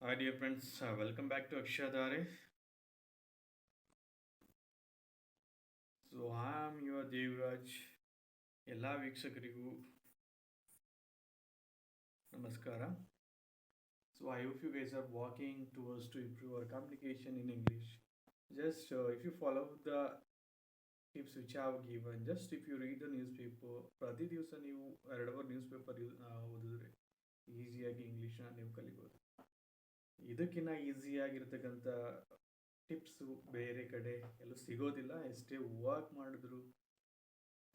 Hi dear friends, welcome back to Akshadare. So I am your Devraj. ಎಲ್ಲ ವೀಕ್ಷಕರಿಗೂ ನಮಸ್ಕಾರ. So I hope you guys are working towards to improve our communication in English. Just if you follow the tips which I have given, just if you read the newspaper, ಪ್ರತಿ ದಿವಸ ನೀವು ಎರಡವರ್ news paper ಓದಿದ್ರೆ ಈಸಿಯಾಗಿ ಇಂಗ್ಲೀಷ್ನ ನೀವು ಕಲಿಬೋದು. ಇದಕ್ಕಿಂತ ಈಸಿಯಾಗಿರ್ತಕ್ಕಂಥ tips ಬೇರೆ ಕಡೆ ಎಲ್ಲೂ ಸಿಗೋದಿಲ್ಲ. ಎಷ್ಟೇ ವರ್ಕ್ ಮಾಡಿದ್ರು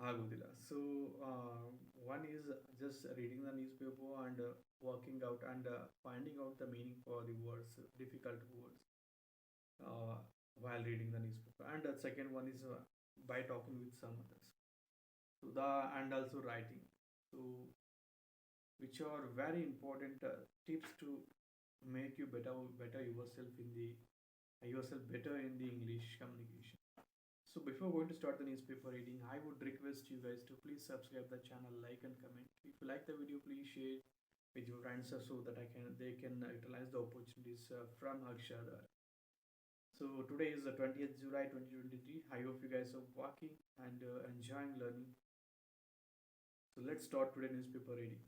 ಆಗೋದಿಲ್ಲ. So one is just reading the newspaper and working out and finding out the meaning for the words, difficult words, uh, while reading the newspaper. And the second one is by talking with some others. So the and also writing. So which are very important tips to make you better yourself in the yourself better in the English communication. So before going to start the newspaper reading, I would request you guys to please subscribe the channel, like and comment. If you like the video, please share with your friends so that they can utilize the opportunities from Akshadar. So today is the 20th July 2023. I hope you guys are working and enjoying learning. So let's start today newspaper reading.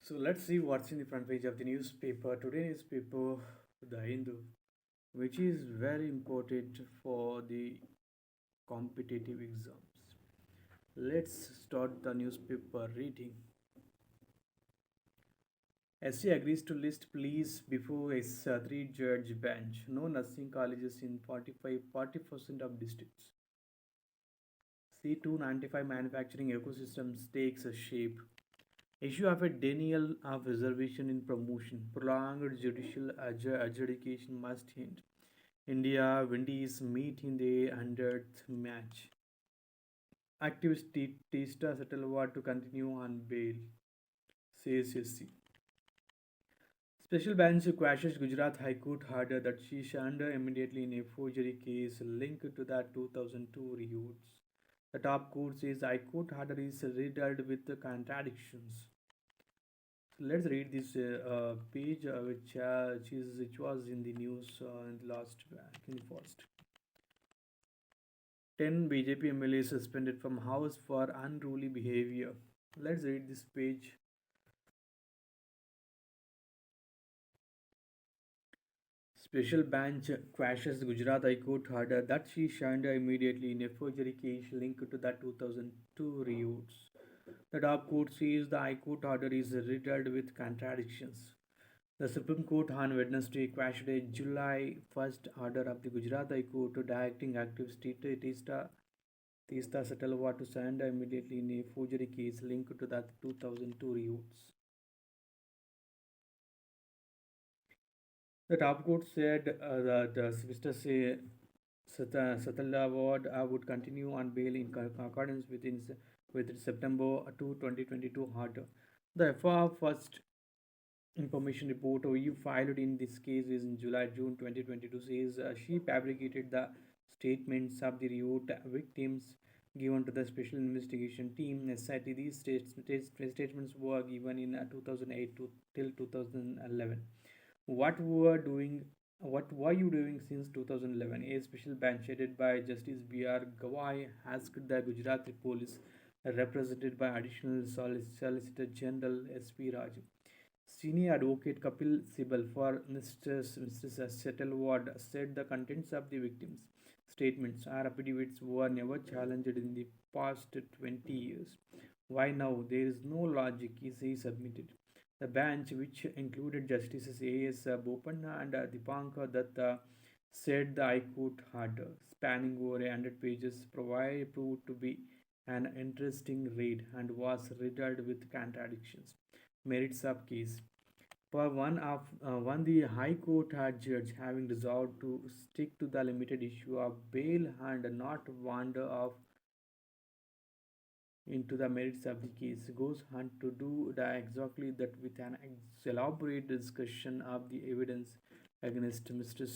So let's see what's in the front page of the newspaper. Today newspaper, The Hindu, which is very important for the competitive exams. Let's start the newspaper reading. SC agrees to list police before a three-judge bench. No nursing colleges in 40% of districts. C295 manufacturing ecosystems takes a shape. Issue of a denial of reservation in promotion. Prolonged judicial adjudication must end. India Windies meet in the 100th match. Activist Tista Setalwar to continue on bail, says SC. Special bench quashes Gujarat High Court order that she shunned immediately in a forgery case linked to the 2002 riots. The top court says High Court order is riddled with contradictions. So let's read this page which was in the news in the last in the first. 10 BJP MLAs suspended from House for unruly behavior. Let's read this page. Special bench quashes Gujarat High Court order that she shunned immediately in a forgery case linked to the 2002 riots. The top court says the High Court order is riddled with contradictions. The Supreme Court on Wednesday quashed a July 1st order of the Gujarat High Court directing activist Tista Setalwar to surrender immediately in a forgery case linked to the 2002 riots. The top court said that Mr. Satalawad would continue on bail in accordance with September 2022 order. The FR first information report you filed in this case is in June 2022 says she fabricated the statements of the riot victims given to the special investigation team SIT. These statements were given in 2008 till 2011. What were you doing since 2011? A special bench headed by Justice B.R. Gawai asked the Gujarati police, represented by Additional Solicitor General S.P. Raju. Senior advocate Kapil Sibal for Mr. Setalwad said the contents of the victims' statements or affidavits were never challenged in the past 20 years. Why now? There is no logic, he submitted. The bench, which included Justices A.S. Bopanna and Dipankar Datta, said the High Court order, spanning over 100 pages, proved to be an interesting read and was riddled with contradictions. Merits of case. For one, the High Court had judge having resolved to stick to the limited issue of bail and not wander off into the merits of the case, goes on to do exactly that with an elaborate discussion of the evidence against Mr.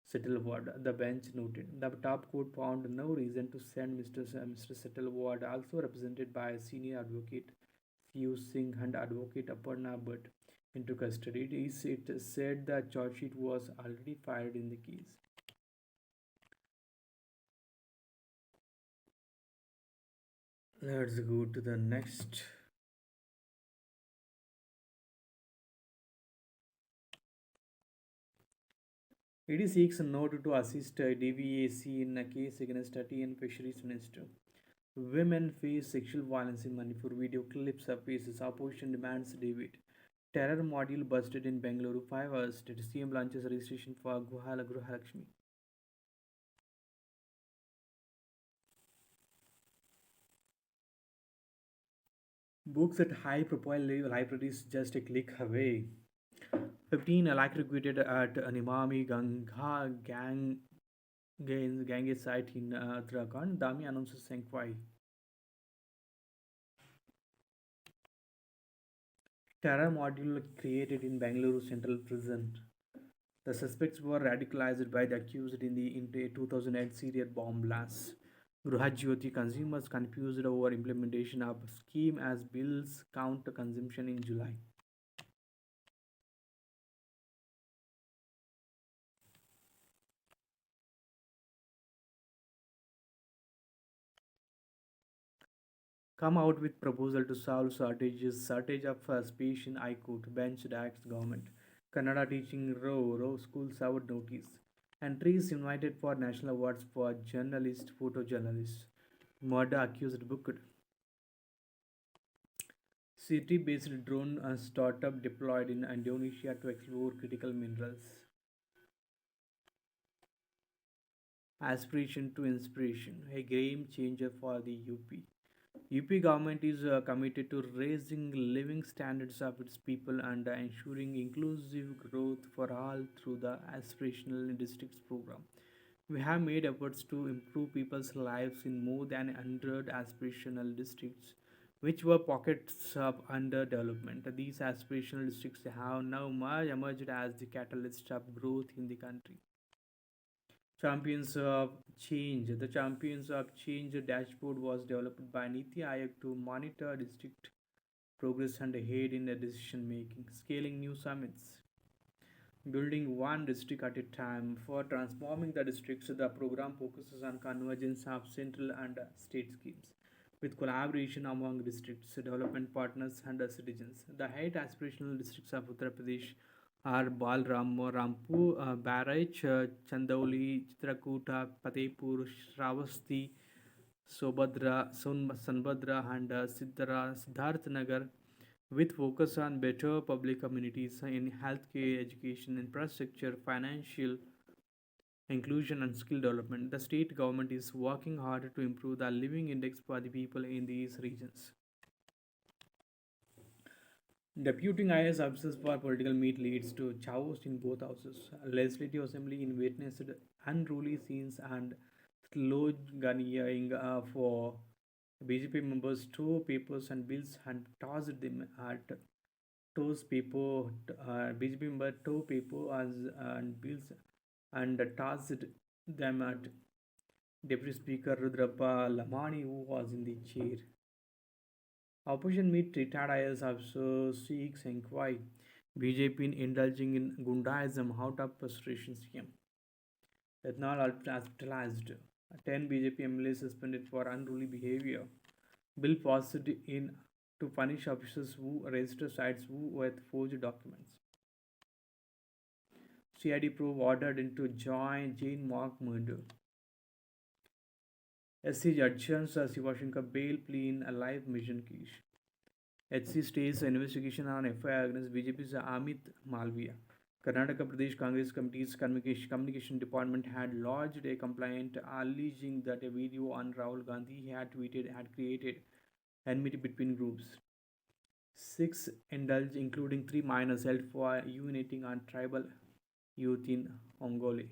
Settlewood. The bench noted. The top court found no reason to send Mr. Settlewood, also represented by a senior advocate Yu Singh and advocate Aparna Bhatt into custody. It said the charge sheet was already filed in the case. Let's go to the next. ED seeks a note to assist DVAC in a case against a TN Fisheries Minister. Women face sexual violence in Manipur. Video clips surfaces. Opposition demands David. Terror module busted in Bengaluru. 5 hours. CM launches registration for Guhala Gruhalakshmi. Books at high profile libraries just a click away. 15 electrocuted at an Imami Ganga Gange site in Uttarakhand. Dami announces inquiry. Terror module created in Bangalore Central Prison. The suspects were radicalized by the accused in the 2008 Syrian bomb blast. Gruhajyoti consumers confused over implementation of scheme as bills count consumption in July. Come out with proposal to solve shortage of space in High Court, bench acts government. Kannada teaching row school served notice. Entries invited for national awards for journalist, photojournalist. Murder accused booked. City-based drone startup deployed in Indonesia to explore critical minerals. Aspiration to inspiration, a game changer for the UP. UP government is committed to raising living standards of its people and ensuring inclusive growth for all through the aspirational districts program. We have made efforts to improve people's lives in more than 100 aspirational districts, which were pockets of underdevelopment. These aspirational districts have now emerged as the catalyst of growth in the country. Champions of Change. The Champions of Change dashboard was developed by Niti Aayog to monitor district progress and aid in the decision making. Scaling new summits. Building one district at a time. For transforming the districts, the program focuses on convergence of central and state schemes with collaboration among districts, development partners, and citizens. The 8 aspirational districts of Uttar Pradesh are Balram, Rampur, Baraj, Chandauli, Chitrakuta, Fatehpur, Shravasti, Sanbhadra, and Siddharth Nagar, with focus on better public communities in healthcare, education, infrastructure, financial inclusion, and skill development. The state government is working hard to improve the living index for the people in these regions. Deputing IAS officers for political meet leads to chaos in both houses. Legislative Assembly in witnessed unruly scenes and sloganeering for BJP members tore papers and bills and tossed them at toss paper. BJP member tore paper and bills and tossed them at Deputy Speaker Rudrappa Lamani, who was in the chair. Opposition meet retired IAS officer seeks inquiry. BJP in indulging in Gundaism out of frustration CM. Ethanol hospitalized. 10 BJP MLAs suspended for unruly behavior. Bill passed in to punish officers who register sites who with forged documents. CID probe ordered into join Jane Mark murder. SC adjourns Sivashankar bail plea in a live mission case. HC stays investigation on FIR against BJP's Amit Malviya. Karnataka Pradesh Congress Committee's communication department had lodged a complaint alleging that a video on Rahul Gandhi had tweeted had created enmity between groups. 6 indulged, including 3 minors held for urinating on tribal youth in Ongole.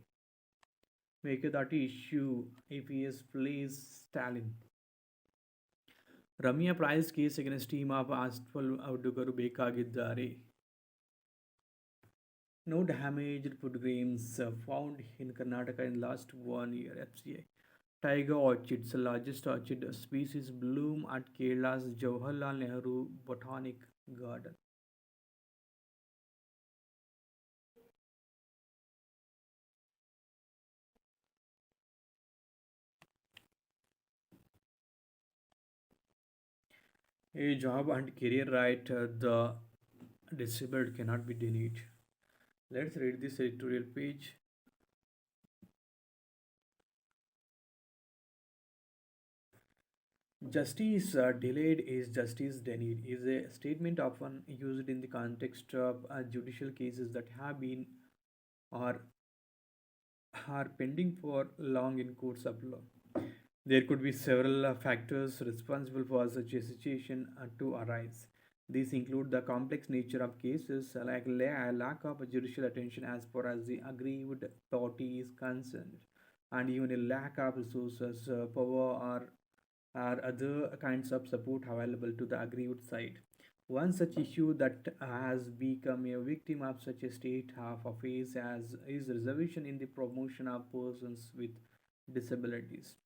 Mekadati issue APS plays Stalin. Ramya Price case against team of Astfal Avdugaru Bekagiddare. No damaged food grains found in Karnataka in last 1 year FCI. Tiger orchids, the largest orchid species, bloom at Kerala's Jawaharlal Nehru Botanic Garden. A job and career right, the disabled cannot be denied. Let's read this editorial page. Justice delayed is justice denied is a statement often used in the context of judicial cases that have been or are pending for long in courts of law. There could be several factors responsible for such a situation to arise. These include the complex nature of cases, like lack of judicial attention as far as the aggrieved party is concerned, and even a lack of resources, power, or other kinds of support available to the aggrieved side. One such issue that has become a victim of such a state of affairs as is reservation in the promotion of persons with disabilities.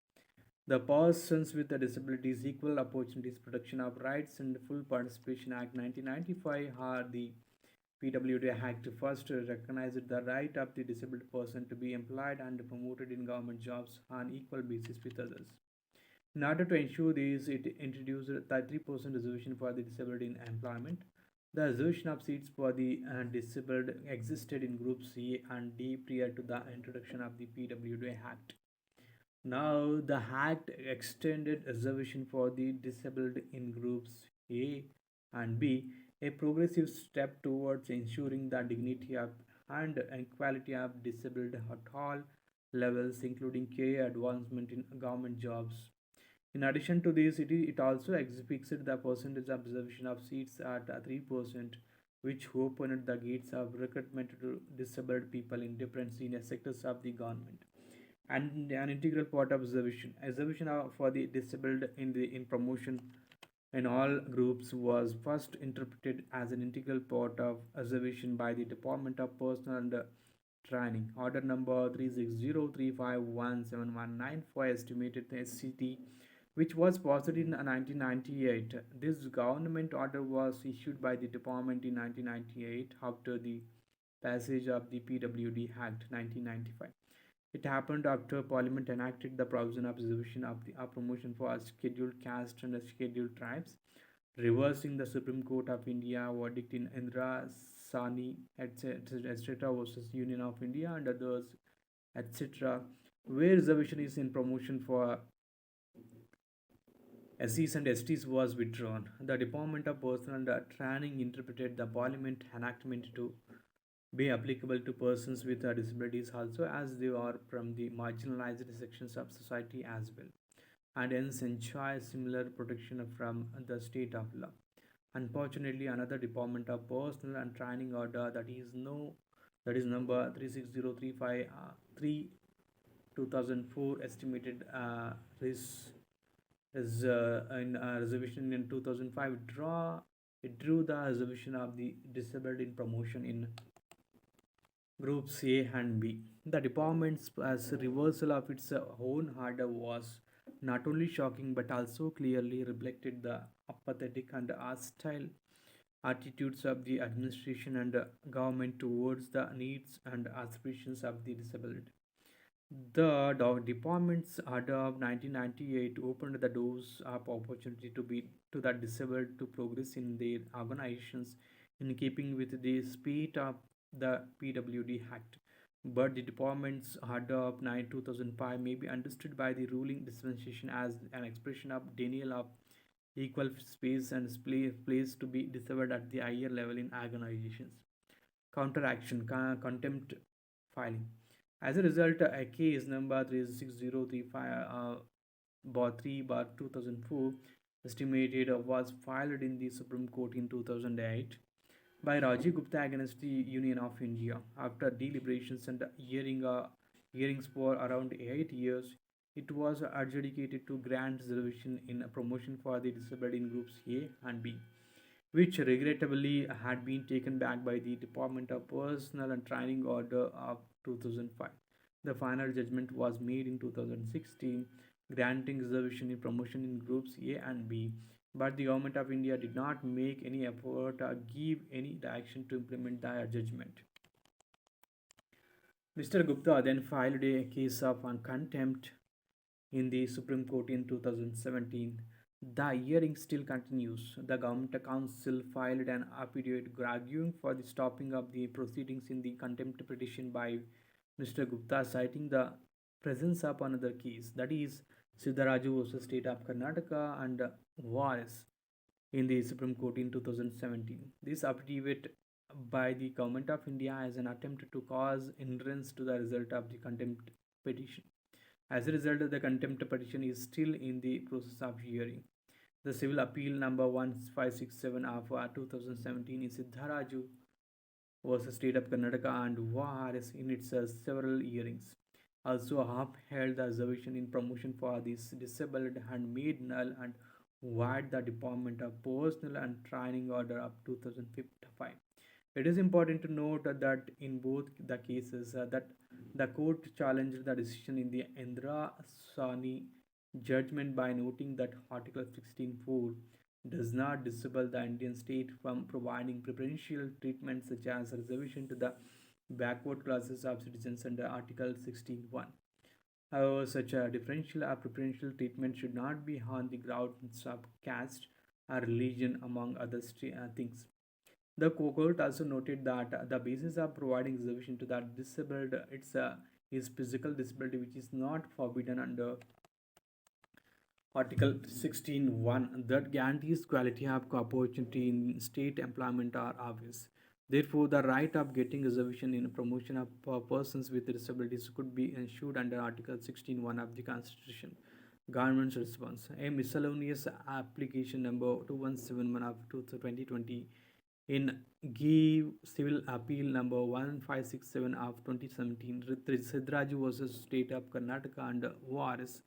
The Persons with Disabilities Equal Opportunities Protection of Rights and Full Participation Act 1995 are the PWD Act first recognized the right of the disabled person to be employed and promoted in government jobs on equal basis with others. In order to ensure this, it introduced a 3% reservation for the disabled in employment. The reservation of seats for the disabled existed in Groups C and D prior to the introduction of the PWD Act. Now, the Act extended reservation for the disabled in Groups A and B, a progressive step towards ensuring the dignity of and equality of disabled at all levels, including career advancement in government jobs. In addition to this, it also fixed the percentage of reservation of seats at 3%, which opened the gates of recruitment to disabled people in different senior sectors of the government. And an integral part of reservation for the disabled in promotion in all groups was first interpreted as an integral part of reservation by the Department of Personnel and Training. Order number 360351719 for estimated SCT, which was passed in 1998. This government order was issued by the department in 1998 after the passage of the PWD Act 1995. It happened after Parliament enacted the provision of reservation of the promotion for scheduled caste and scheduled tribes, reversing the Supreme Court of India verdict in Indra Sani, etc., versus Union of India and others, etc., where reservation is in promotion for SCs and STs was withdrawn. The Department of Personnel and Training interpreted the Parliament enactment to be applicable to persons with disabilities also, as they are from the marginalized sections of society as well, and hence enjoy similar protection from the state of law. Unfortunately, another Department of Personnel and Training order, that is number 36035 3 2004, estimated is in reservation in 2005 it drew the reservation of the disabled in promotion in groups A and B. The department's as reversal of its own order was not only shocking but also clearly reflected the apathetic and hostile attitudes of the administration and government towards the needs and aspirations of the disabled. The department's order of 1998 opened the doors of opportunity to the disabled to progress in their organizations in keeping with the spirit of the PWD Act. But the department's order of 2005 may be understood by the ruling dispensation as an expression of denial of equal space and place to be disabled at the higher level in organizations. Counteraction, contempt filing. As a result, a case number 36035 bar 3 bar 2004 estimated was filed in the Supreme Court in 2008 by Rajiv Gupta against the Union of India. After deliberations and hearings for around 8 years, it was adjudicated to grant reservation in a promotion for the disabled in groups A and B, which regrettably had been taken back by the Department of Personnel and Training Order of 2005. The final judgment was made in 2016, granting reservation in promotion in groups A and B, but the government of India did not make any effort or give any direction to implement the judgment. Mr. Gupta then filed a case of contempt in the Supreme Court in 2017. The hearing still continues. The Government Council filed an affidavit arguing for the stopping of the proceedings in the contempt petition by Mr. Gupta, citing the presence of another case, that is, Siddharaju versus State of Karnataka and Varis in the Supreme Court in 2017. This affidavit by the Government of India is an attempt to cause hindrance to the result of the contempt petition. As a result, the contempt petition is still in the process of hearing. The civil appeal number 1567 of 2017 is Siddharaju versus State of Karnataka and VARS in its several hearings. Also upheld the reservation in promotion for these disabled and made null and void the Department of Personnel and Training Order of 2005. It is important to note that in both the cases that the court challenged the decision in the Indra Sani judgment by noting that Article 16.4 does not disable the Indian state from providing preferential treatment such as reservation to the backward classes of citizens under Article 16.1. However, such a differential or preferential treatment should not be on the grounds of caste or religion, among other things. The court also noted that the basis of providing reservation to the disabled is physical disability, which is not forbidden under Article 16.1 that guarantees quality of opportunity in state employment are obvious. Therefore, the right of getting reservation in promotion of persons with disabilities could be ensured under Article 16.1 of the Constitution. Government's response. A miscellaneous application number 2171 of 2020 in Give Civil Appeal number 1567 of 2017, Sidraju versus State of Karnataka and ORS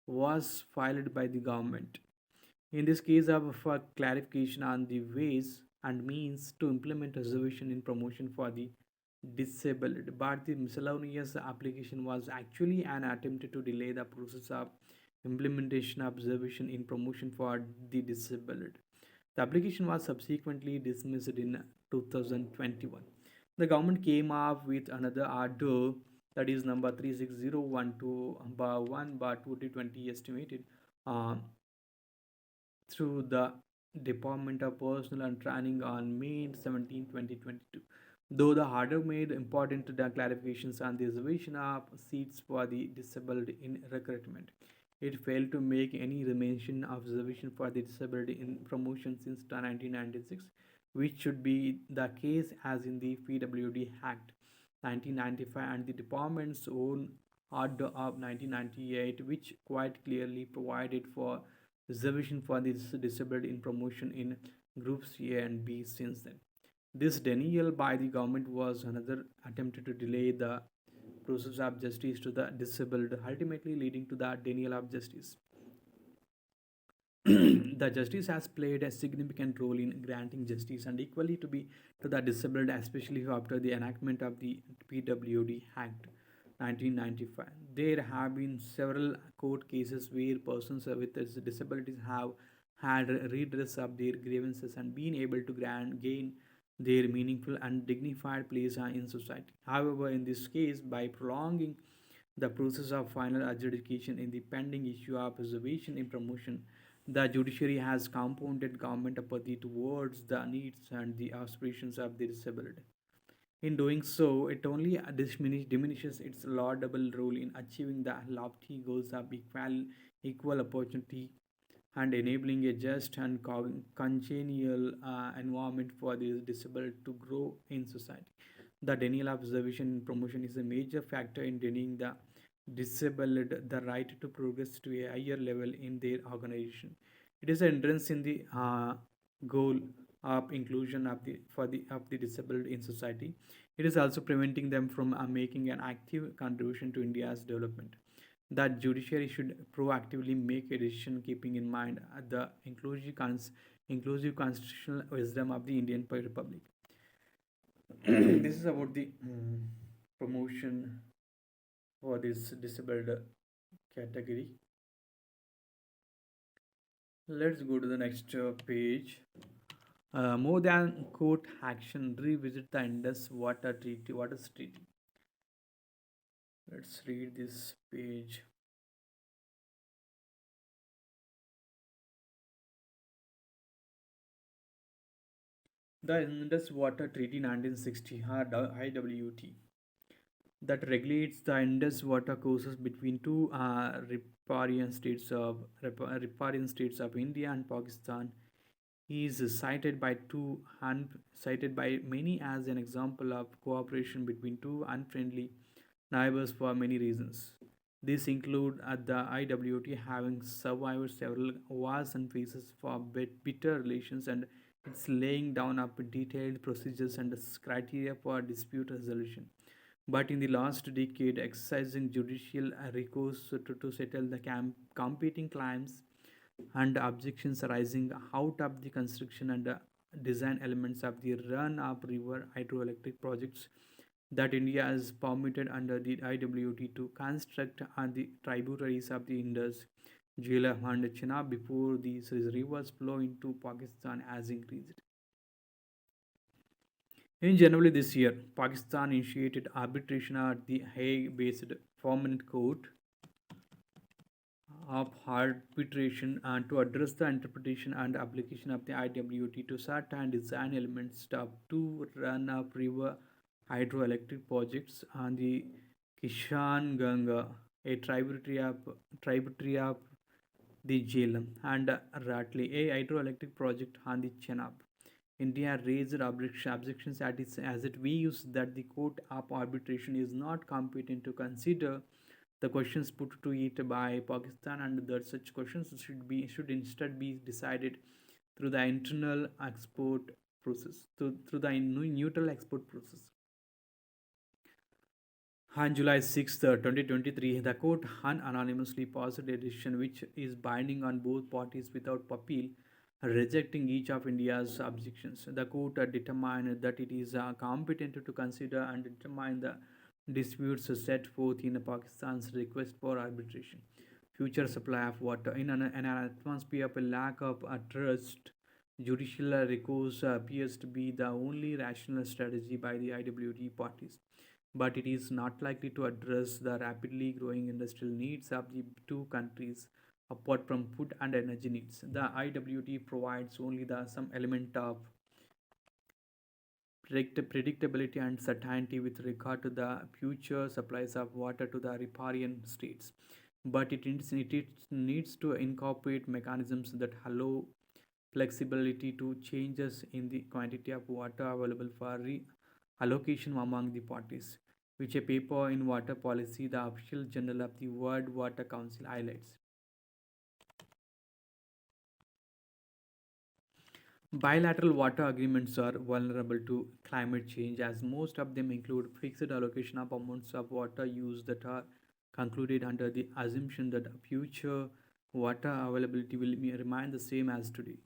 was filed by the government. In this case, for clarification on the ways and means to implement reservation in promotion for the disabled, but the miscellaneous application was actually an attempt to delay the process of implementation of reservation in promotion for the disabled. The application was subsequently dismissed in 2021. The government came up with another order, that is number 36012 bar 1 bar 2020 estimated uh, through the Department of Personnel and Training on May 17, 2022. Though the order made important the clarifications on the reservation of seats for the disabled in recruitment, it failed to make any mention of reservation for the disabled in promotion since 1996, which should be the case as in the PWD Act 1995 and the department's own order of 1998, which quite clearly provided for reservation for the disabled in promotion in groups A and B since then. This denial by the government was another attempt to delay the process of justice to the disabled, ultimately leading to the denial of justice. The justice has played a significant role in granting justice and equally to the disabled, especially after the enactment of the PWD Act 1995. There have been several court cases where persons with disabilities have had redress of their grievances and been able to gain their meaningful and dignified place in society. However, in this case, by prolonging the process of final adjudication in the pending issue of reservation in promotion, the judiciary has compounded government apathy towards the needs and the aspirations of the disabled. In doing so, it only diminishes its laudable role in achieving the lofty goals of equal opportunity and enabling a just and congenial environment for the disabled to grow in society. The denial of observation and promotion is a major factor in denying the disabled the right to progress to a higher level in their organization. It is an hindrance in the goal of inclusion of the disabled in society. It is also preventing them from making an active contribution to India's development. That judiciary should proactively make a decision keeping in mind the inclusive constitutional wisdom of the Indian Republic. This is about the promotion for this disabled category. Let's go to the next page. More than court action, revisit the Indus Water Treaty. What is treaty? Let's read this page. The Indus Water Treaty 1960 IWT that regulates the Indus water courses between two riparian states of India and Pakistan is cited by many as an example of cooperation between two unfriendly neighbors for many reasons. These include the IWT having survived several wars and phases for bitter relations and its laying down of detailed procedures and criteria for dispute resolution. But in the last decade, exercising judicial recourse to settle the competing claims and objections arising out of the construction and design elements of the run-up river hydroelectric projects that India is permitted under the IWT to construct on the tributaries of the Indus, Jhelum and Chenab before these rivers flow into Pakistan has increased. In January this year, Pakistan initiated arbitration at the Hague-based Permanent Court of arbitration and to address the interpretation and application of the IWT to certain design elements of two run-up river hydroelectric projects on the Kishan Ganga, a tributary of the Jhelum, and Ratley, a hydroelectric project on the Chenab. India raised objections as it views that the Court of Arbitration is not competent to consider the questions put to it by Pakistan, and that such questions should instead be decided through the internal export process, through the neutral export process. On July 6th, 2023, the court unanimously passed a decision which is binding on both parties without appeal, rejecting each of India's objections. The court determined that it is competent to consider and determine the disputes set forth in Pakistan's request for arbitration. Future supply of water in an atmosphere of a lack of trust. Judicial recourse appears to be the only rational strategy by the IWT parties, but it is not likely to address the rapidly growing industrial needs of the two countries apart from food and energy needs. The IWT provides only some element of predictability and certainty with regard to the future supplies of water to the riparian states, but it needs to incorporate mechanisms that allow flexibility to changes in the quantity of water available for allocation among the parties, which a paper in water policy, the official journal of the World Water Council, highlights. Bilateral water agreements are vulnerable to climate change as most of them include fixed allocation of amounts of water use that are concluded under the assumption that future water availability will remain the same as today.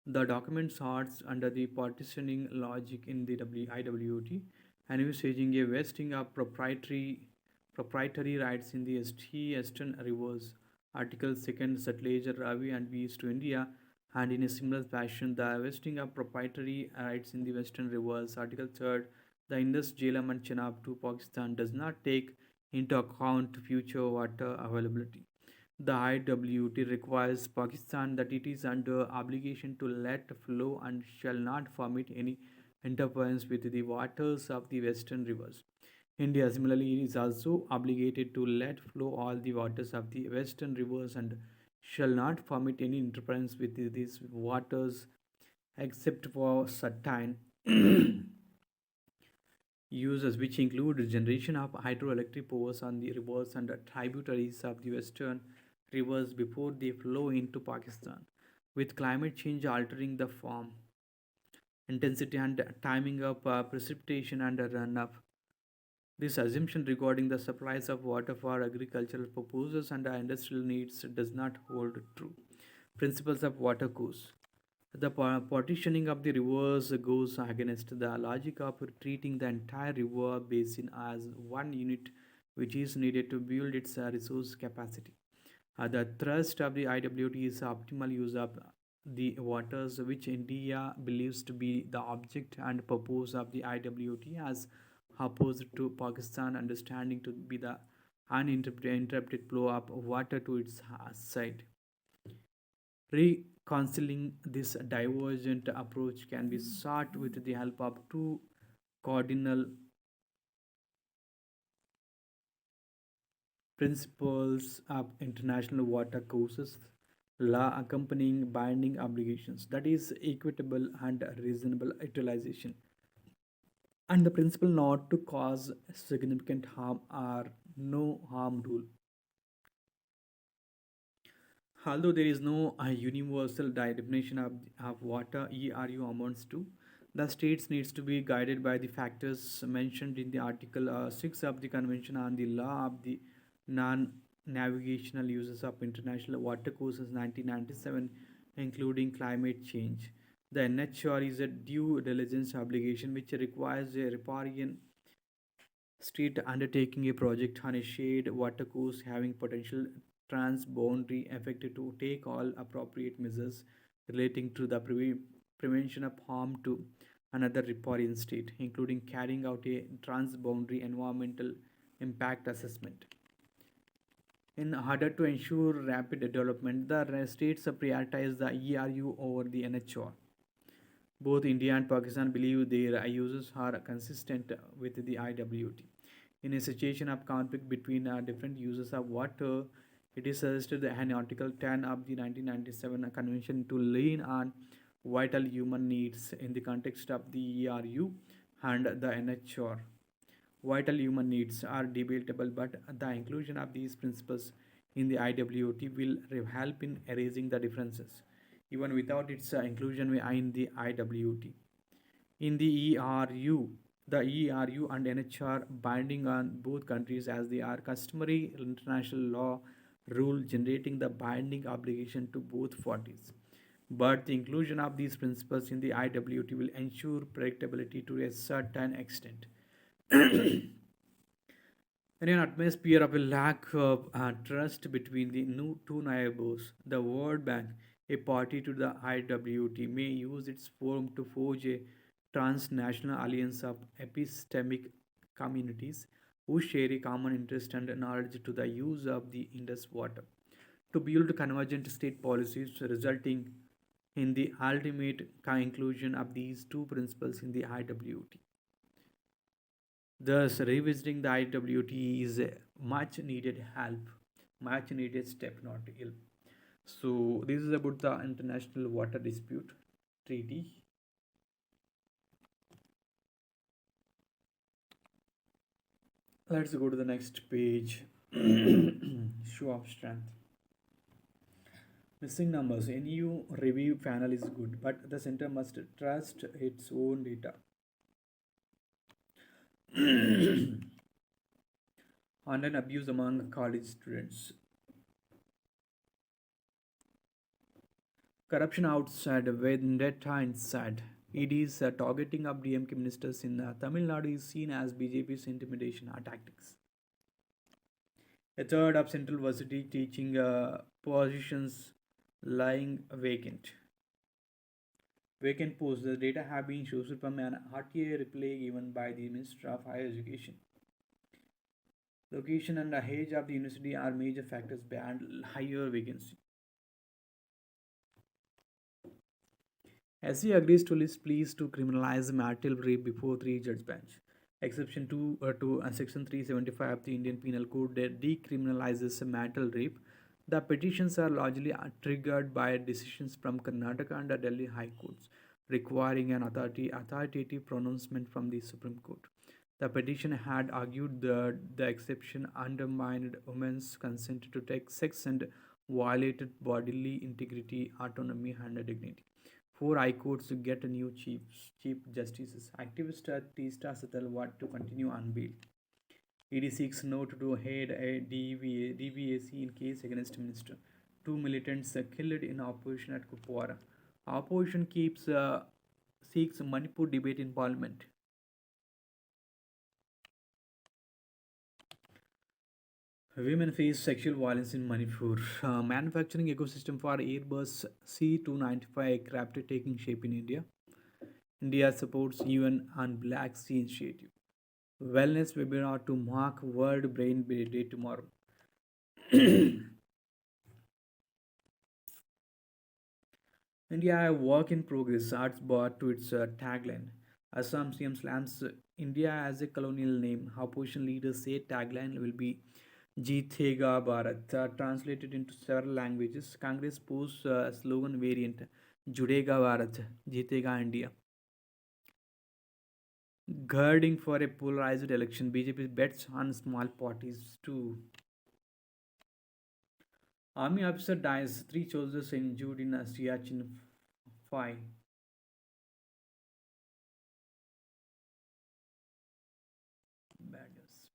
The document sorts under the partitioning logic in the IWT, envisaging a vesting of proprietary rights in the eastern rivers. Article 2nd Satluj, Ravi and East to India, and in a similar fashion, the vesting of proprietary rights in the western rivers. Article 3rd, the Indus, Jhelum and Chenab to Pakistan does not take into account future water availability. The IWT requires Pakistan that it is under obligation to let flow and shall not permit any interference with the waters of the western rivers. India similarly is also obligated to let flow all the waters of the western rivers and shall not permit any interference with these waters except for certain uses which include generation of hydroelectric powers on the rivers and tributaries of the western rivers before they flow into Pakistan. With climate change altering the form, intensity, and timing of precipitation and runoff, this assumption regarding the supplies of water for agricultural purposes and industrial needs does not hold true. Principles of water course. The partitioning of the rivers goes against the logic of treating the entire river basin as one unit which is needed to build its resource capacity. The thrust of the IWT is optimal use of the waters, which India believes to be the object and purpose of the IWT, as opposed to Pakistan understanding to be the uninterrupted flow of water to its side. Reconciling this divergent approach can be sought with the help of two cardinal principles of international water courses law accompanying binding obligations, that is equitable and reasonable utilization, and the principle not to cause significant harm or no harm rule. Although there is no universal definition of what a ERU amounts to, the states needs to be guided by the factors mentioned in the Article 6 of the Convention on the Law of the Non-Navigational Uses of International Watercourses 1997, including climate change. The NHR is a due diligence obligation which requires a riparian state undertaking a project on a shared watercourse having potential transboundary effect to take all appropriate measures relating to the prevention of harm to another riparian state, including carrying out a transboundary environmental impact assessment. In order to ensure rapid development, the states prioritize the ERU over the NHR. Both India and Pakistan believe their uses are consistent with the IWT. In a situation of conflict between different uses of water, it is suggested that in Article 10 of the 1997 Convention to lean on vital human needs in the context of the ERU and the NHR. Vital human needs are debatable, but the inclusion of these principles in the IWT will help in erasing the differences, even without its inclusion in the IWT. In the ERU, the ERU and NHR binding on both countries as they are customary international law rule generating the binding obligation to both parties. But the inclusion of these principles in the IWT will ensure predictability to a certain extent. In an atmosphere of a lack of trust between the two neighbors, the World Bank, a party to the IWT, may use its forum to forge a transnational alliance of epistemic communities who share a common interest and knowledge to the use of the Indus water, to build convergent state policies resulting in the ultimate inclusion of these two principles in the IWT. Thus, revisiting the IWT is a much needed help, much needed step, not ill. So, this is about the International Water Dispute Treaty. Let's go to the next page. Show of strength. Missing numbers. NU review panel is good, but the center must trust its own data. Online abuse among college students. Corruption outside, vendetta inside. It is targeting of DMK ministers in Tamil Nadu is seen as BJP's intimidation tactics. A third of Central University teaching positions lying vacant. Vacant posts. The data have been chosen from an RTA reply given by the Minister of Higher Education. Location and the age of the university are major factors behind higher vacancy. SC agrees to list pleas to criminalize marital rape before three judge bench. Exception 2 to Section 375 of the Indian Penal Code that decriminalizes marital rape. The petitions are largely triggered by decisions from Karnataka and the Delhi High Courts, requiring an authoritative pronouncement from the Supreme Court. The petition had argued that the exception undermined women's consent to take sex and violated bodily integrity, autonomy, and dignity. Four high courts to get new chief justices. Activists at Tista Satalwat to continue on bail. ED seeks note to head a DVAC in case against minister. Two militants killed in opposition at Kupwara. Opposition seeks Manipur debate in parliament. Women face sexual violence in Manipur. Manufacturing ecosystem for Airbus C295 aircraft taking shape in India. India supports UN on Black Sea Initiative. Wellness webinar to mark World Brain Day tomorrow. India, a work in progress, arts brought to its tagline. Assam CM slams India as a colonial name. Opposition leaders say tagline will be Jeetega Bharat, translated into several languages. Congress posts slogan variant Judega Bharat, Jeetega India. Girding for a polarized election, BJP bets on small parties too. Army officer dies, three soldiers injured in a Siachen fight. Bad news.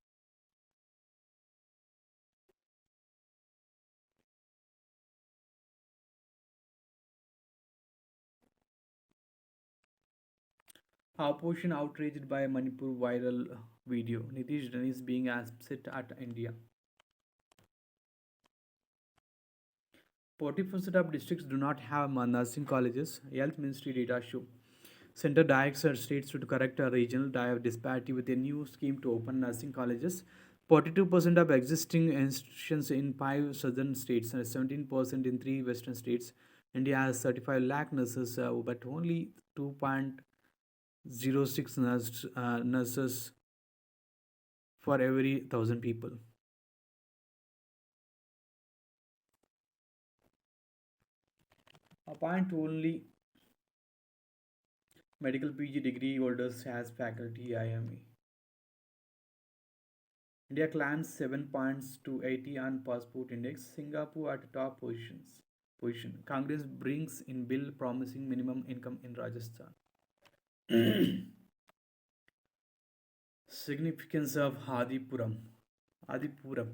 Opposition outraged by Manipur viral video. Nitish Ran is being upset at India. 40% of districts do not have nursing colleges. Health Ministry data show. Center directs states to correct a regional disparity with a new scheme to open nursing colleges. 42% of existing institutions in 5 southern states and 17% in 3 western states. India has 35 lakh nurses, but only 2.06 nurses for every 1,000 people. Appoint only medical PG degree holders as faculty IME. India climbs 7 points to 80 on passport index. Singapore at top position. Congress brings in bill promising minimum income in Rajasthan. Significance of Adipuram. Adipuram.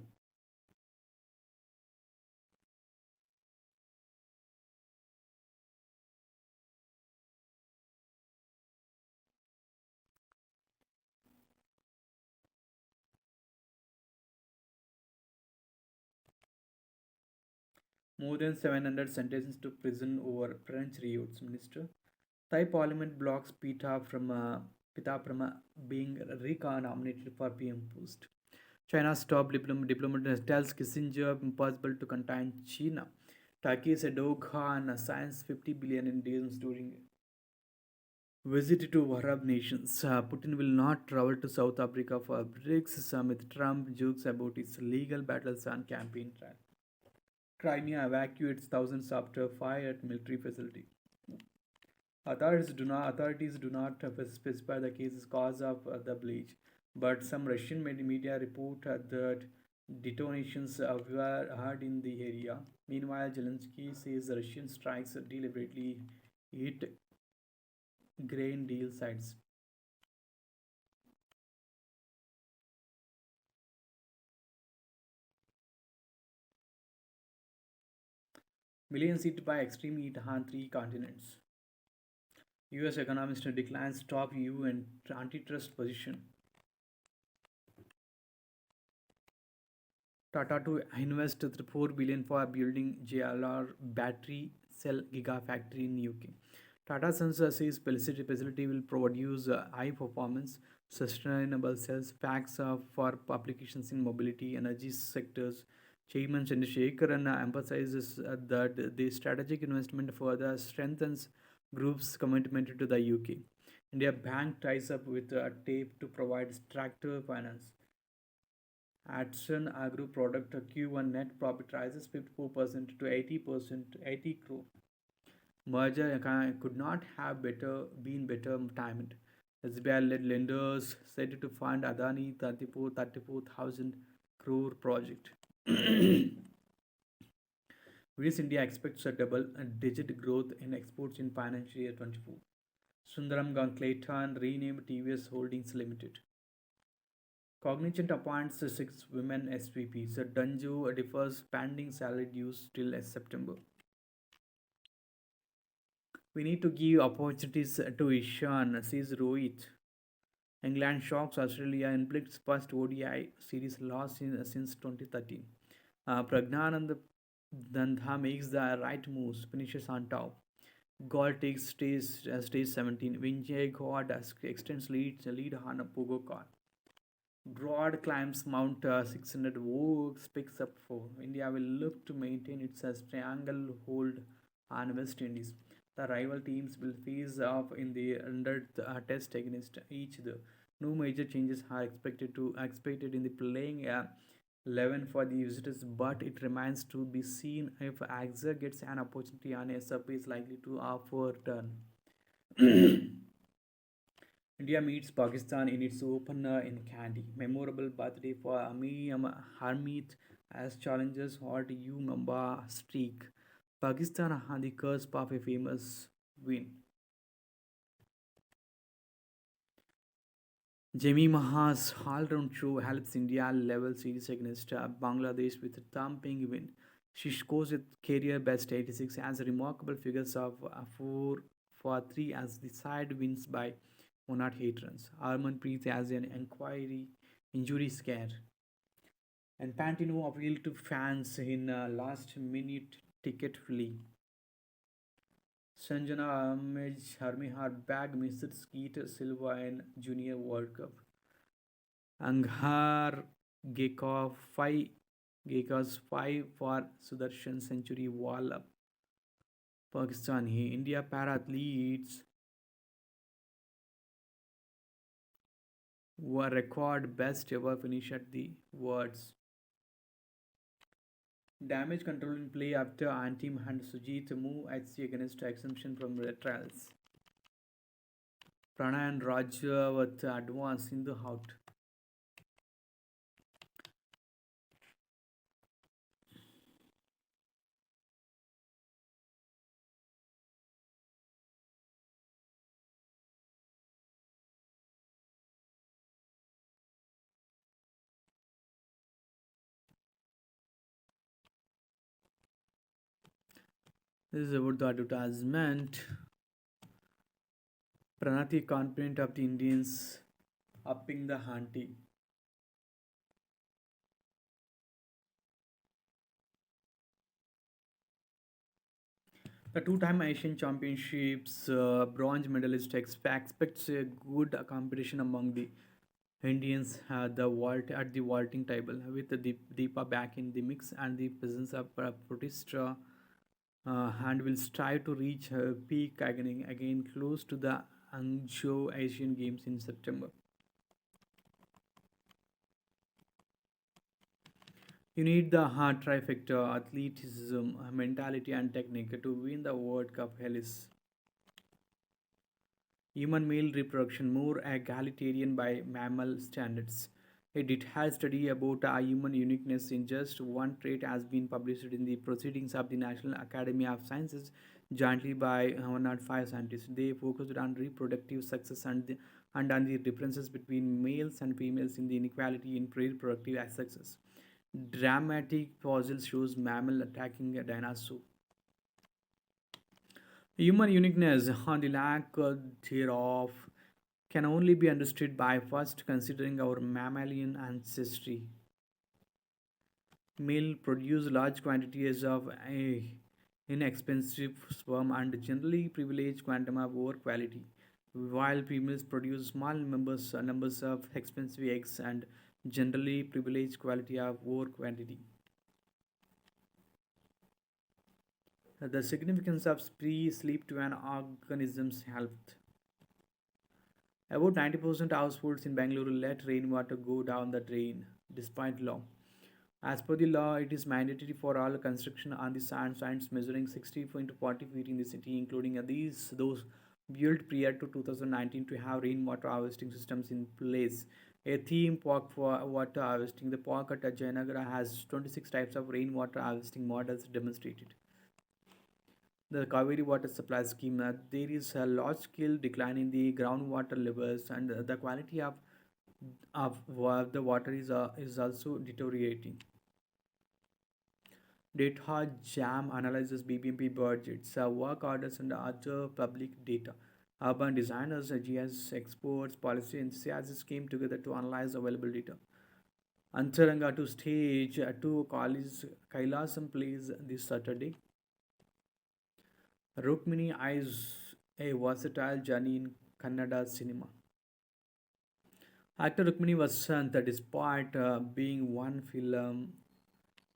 More than 700 sentences to prison over French riots. Minister. Thai Parliament blocks Pita from being nominated for PM post. China's top diplomat tells Kissinger impossible to contain China. Turkey said Doha assigns 50 billion in deals during visit to Arab nations. Putin will not travel to South Africa for BRICS summit. Trump jokes about his legal battles on campaign track. Crimea evacuates thousands after fire at military facility. Authorities do not specify the case's cause of the blaze, but some Russian media report that detonations were heard in the area. Meanwhile, Zelensky says the Russian strikes deliberately hit grain deal sites. Millions hit by extreme heat on 3 continents. US economist declines top EU and antitrust position. Tata to invest 4 billion for building JLR battery cell gigafactory in UK. Tata Sons says facility will produce high performance sustainable cells packs for applications in mobility energy sectors. Chairman Chandrasekharan emphasizes that the strategic investment further strengthens group's commitment to the UK. India Bank ties up with TAPE to provide tractor finance. Atsun Agro product Q1 net profit rises 54% to 80%, 80 crore. Merger could not have been better timed. SBI-led lenders said to fund Adani 34,000 crore project. Whereas India expects a double-digit growth in exports in financial year 24. Sundaram Clayton renamed TVS Holdings Limited. Cognizant appoints 6 women SVPs. Dunjo defers pending salary dues till September. We need to give opportunities to Ishan, says Rohit. England shocks Australia in its first ODI series loss since 2013. Pragnanand Dandha makes the right moves, finishes on top. God takes stage 17. Vijay God extends lead on Pogocar. Broad climbs Mount 600. Oaks picks up 4. India will look to maintain its triangle hold on West Indies. The rival teams will face off in the under test against each other. No major changes are expected in the playing 11 for the visitors, but it remains to be seen if Axer gets an opportunity on a surface likely to offer turn. India meets Pakistan in its opener in Kandy. Memorable birthday for Harmeet as challengers hot U Mamba streak. Pakistan on the cusp of a famous win. Jamie Maha's all-round show helps India level series against Bangladesh with a thumping win. She scores a career best 86 as remarkable figures of 4 for 3 as the side wins by 108 runs. Harmanpreet has an injury scare. And Pantino appealed to fans in last minute ticket flee. Sanjana Ahmed Harmihar bag missed Skeet Silva in Junior World Cup. Anghar Gekos 5 for Sudarshan century wall up. Pakistani India para athletes were record best ever finish at the words. Damage control in play after Antim and Sujit move HC against exemption from red trials. Pranay and Raja with advance in the out. This is about the advertisement. Pranati confident of the Indians upping the ante. The two-time Asian Championships bronze medalist expects a good competition among the Indians at the vaulting table with the Deepa back in the mix and the presence of Protista and will strive to reach her peak again close to the Hangzhou Asian Games in September. You need the hard trifecta athleticism, mentality, and technique to win the World Cup Hellas. Human male reproduction more egalitarian by mammal standards. A detailed study about human uniqueness in just one trait has been published in the Proceedings of the National Academy of Sciences jointly by 105 scientists. They focused on reproductive success and on the differences between males and females in the inequality in reproductive success. Dramatic fossil shows mammal attacking a dinosaur. Human uniqueness, on the lack thereof, can only be understood by first considering our mammalian ancestry. Male produce large quantities of inexpensive sperm and generally privilege quantum of over quality, while females produce small numbers of expensive eggs and generally privilege quality of over quantity. The significance of sleep to an organism's health. About 90% households in Bangalore let rainwater go down the drain, despite law. As per the law, it is mandatory for all construction on the sands measuring 60 to 40 feet in the city, including those built prior to 2019, to have rainwater harvesting systems in place. A theme park for water harvesting. The park at Jayanagara has 26 types of rainwater harvesting models demonstrated. The Kaveri water supply scheme, there is a large scale decline in the groundwater levels, and the quality of the water is also deteriorating. Data Jam analyzes BBMP budgets, work orders, and other public data. Urban designers, GIS experts, policy enthusiasts came together to analyze available data. Antaranga to stage to college Kailasam plays this Saturday. Rukmini eyes a versatile journey in Kannada cinema. Actor Rukmini Vasant, despite being one film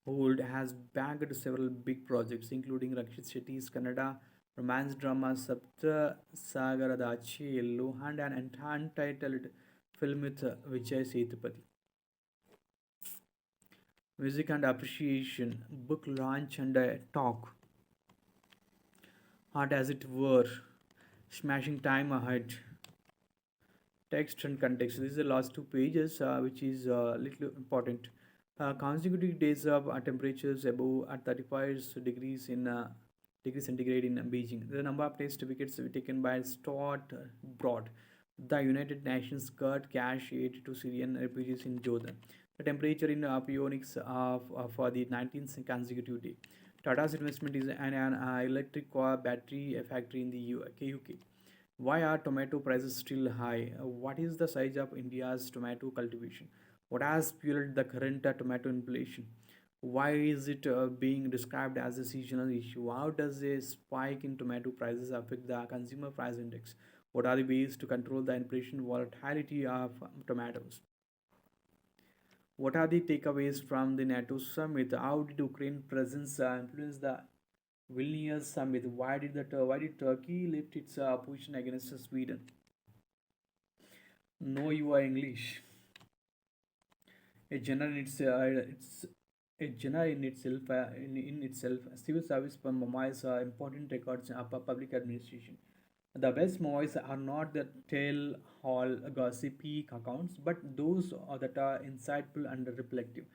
old, has bagged several big projects, including Rakshit Shetty's Kannada romance drama Sapta Sagaradachi and an untitled film with Vijay Sethupathi. Music and appreciation, book launch and talk, art as it were, smashing time ahead, text and context. This is the last two pages, which is little important. Consecutive days of temperatures above at 35 degrees in degree centigrade in Beijing. The number of test wickets taken by Stott Broad. The United Nations cut cash aid to Syrian refugees in Jordan. The temperature in Phoenix for the 19th consecutive day. Tata's investment is an electric car battery factory in the UK. Why are tomato prices still high? What is the size of India's tomato cultivation? What has fueled the current tomato inflation? Why is it being described as a seasonal issue? How does a spike in tomato prices affect the consumer price index? What are the ways to control the inflation volatility of tomatoes? What are the takeaways from the NATO summit? How did Ukraine presence influence the Vilnius summit? Why did Turkey lift its position against Sweden? Know your English. A genre in it's a genre in itself. In itself, civil service memoirs are important records of public administration. The best memoirs are not the tell-all gossipy accounts, but those that are insightful and reflective,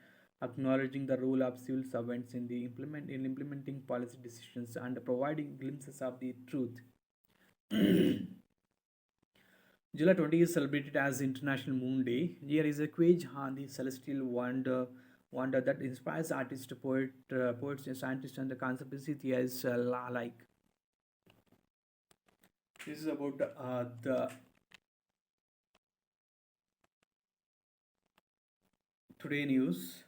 acknowledging the role of civil servants in implementing policy decisions and providing glimpses of the truth. July 20 is celebrated as International Moon Day. Here is a quiz on the celestial wonder that inspires artists, poets, scientists, and the conspiracy theorists alike. This is about the today news.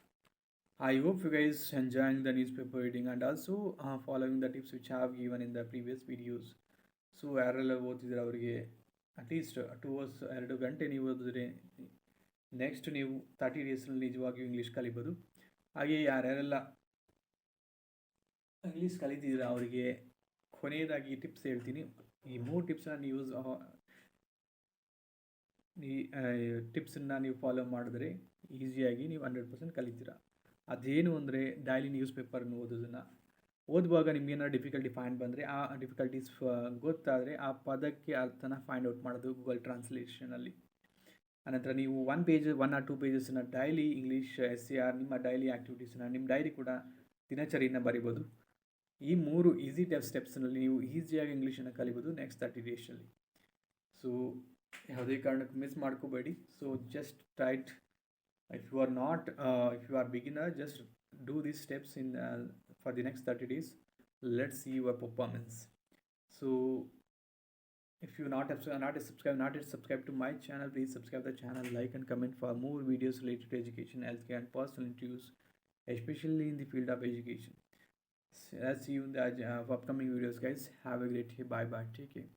I hope you guys enjoying the newspaper reading and also following the tips which I have given in the previous videos. So ಯಾರೆಲ್ಲ ಓದ್ತಿದ್ರೆ ಅವರಿಗೆ at least 2 hours 2 ಗಂಟೆ ನೀವು ಓದಿದ್ರೆ next ನೀವು 30 ಡೇಸ್ನಲ್ಲಿ ನಿಜವಾಗಿಯೂ English ಕಲಿಬೋದು. ಹಾಗೆ ಯಾರ್ಯಾರೆಲ್ಲ English ಕಲಿತಿದ್ರೆ ಅವರಿಗೆ ಕೊನೆಯದಾಗಿ ಟಿಪ್ಸ್ ಹೇಳ್ತೀನಿ. ಈ 3 ಟಿಪ್ಸನ್ನ ನೀವು ಈ ಟಿಪ್ಸನ್ನು ನೀವು ಫಾಲೋ ಮಾಡಿದ್ರೆ ಈಸಿಯಾಗಿ ನೀವು 100% ಕಲಿತೀರ. ಅದೇನು ಅಂದರೆ ಡೈಲಿ ನ್ಯೂಸ್ ಪೇಪರ್ನ ಓದೋದನ್ನು ಓದುವಾಗ ನಿಮ್ಗೇನಾದ್ರು ಡಿಫಿಕಲ್ಟಿ ಫೈಂಡ್ ಬಂದರೆ ಆ ಡಿಫಿಕಲ್ಟೀಸ್ ಗೊತ್ತಾದರೆ ಆ ಪದಕ್ಕೆ ಅರ್ಥನ ಫೈಂಡ್ ಔಟ್ ಮಾಡೋದು ಗೂಗಲ್ ಟ್ರಾನ್ಸ್ಲೇಷನಲ್ಲಿ. ಆನಂತರ ನೀವು 1 or 2 ಪೇಜಸ್ನ ಡೈಲಿ ಇಂಗ್ಲೀಷ್ SCR ನಿಮ್ಮ ಡೈಲಿ ಆ್ಯಕ್ಟಿವಿಟೀಸನ್ನ ನಿಮ್ಮ ಡೈರಿ ಕೂಡ ದಿನಚರಿಯನ್ನು ಬರಿಬೋದು. ಈ 3 ಈಸಿ ಸ್ಟೆಪ್ಸ್ನಲ್ಲಿ ನೀವು ಈಸಿಯಾಗಿ ಇಂಗ್ಲೀಷನ್ನು ಕಲಿಬೋದು ನೆಕ್ಸ್ಟ್ 30 ಡೇಸಲ್ಲಿ. ಸೊ ಯಾವುದೇ ಕಾರಣಕ್ಕೂ ಮಿಸ್ ಮಾಡ್ಕೋಬೇಡಿ. So just try it if you are not if you are beginner, just do these steps in for the next 30 days. Let's see your performance. So if you not yet subscribe to my channel, please subscribe the channel, like and comment for more videos related to education, healthcare and personal interviews, especially in the field of education. Let's see you in the upcoming videos, guys. Have a great day. Bye bye, take care.